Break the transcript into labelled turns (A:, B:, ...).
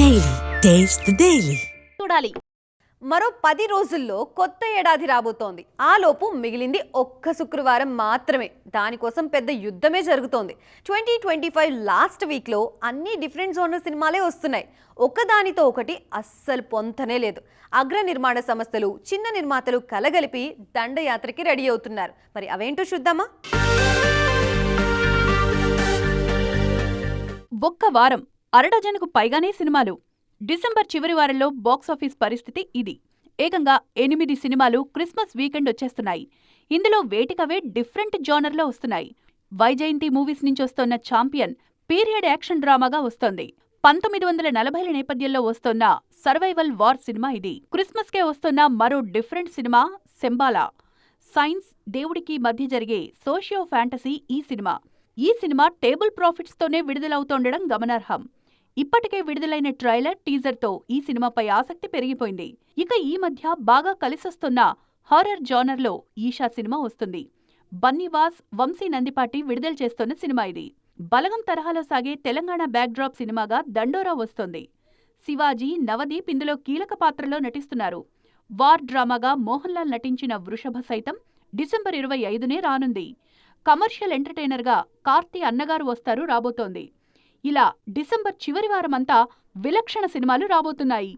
A: Daily taste the daily
B: చూడాలి. మరో 10 రోజుల్లో కొత్త ఏడాది రాబోతోంది. ఆలోపు మిగిలింది ఒక్క శుక్రవారం మాత్రమే. దానికోసం పెద్ద యుద్ధమే జరుగుతోంది. 2025 లాస్ట్ వీక్లో అన్ని డిఫరెంట్ జోనర్ సినిమాలే వస్తున్నాయి. ఒకదానితో ఒకటి అస్సలు పొంతనే లేదు. అగ్ర నిర్మాణ సంస్థలు, చిన్న నిర్మాతలు కలగలిపి దండయాత్రకి రెడీ అవుతున్నారు. మరి అవేంటో చూద్దామా?
C: ఒక్క వారం అరడజనుకు పైగానే సినిమాలు. డిసెంబర్ చివరి వారంలో బాక్సాఫీస్ పరిస్థితి ఇది. ఏకంగా 8 సినిమాలు క్రిస్మస్ వీకెండ్ వచ్చేస్తున్నాయి. ఇందులో వేటికవే డిఫరెంట్ జోనర్లో వస్తున్నాయి. వైజయంతి మూవీస్ నుంచి వస్తోన్న ఛాంపియన్ పీరియడ్ యాక్షన్ డ్రామాగా వస్తోంది. 1940ల నేపథ్యంలో వస్తోన్న సర్వైవల్ వార్ సినిమా ఇది. క్రిస్మస్కే వస్తోన్న మరో డిఫరెంట్ సినిమా శంబాలా. సైన్స్, దేవుడికి మధ్య జరిగే సోషియో ఫ్యాంటసీ ఈ సినిమా. ఈ సినిమా టేబుల్ ప్రాఫిట్స్తోనే విడుదలవుతోండడం గమనార్హం. ఇప్పటికే విడుదలైన ట్రైలర్, టీజర్తో ఈ సినిమాపై ఆసక్తి పెరిగిపోయింది. ఇక ఈ మధ్య బాగా కలిసొస్తున్న హారర్ జానర్లో ఈషా సినిమా వస్తుంది. బన్నీవాస్, వంశీ నందిపాటి విడుదల చేస్తోన్న సినిమా ఇది. బలగం తరహాలో సాగే తెలంగాణ బ్యాక్డ్రాప్ సినిమాగా దండోరా వస్తోంది. శివాజీ, నవదీప్ ఇందులో కీలక పాత్రలో నటిస్తున్నారు. వార్ డ్రామాగా మోహన్ లాల్ నటించిన వృషభ సైతం డిసెంబర్ 25నే రానుంది. కమర్షియల్ ఎంటర్టైనర్గా కార్తీ అన్నగారు వస్తారు రాబోతోంది. ఇలా డిసెంబర్ చివరి వారమంతా విలక్షణ సినిమాలు రాబోతున్నాయి.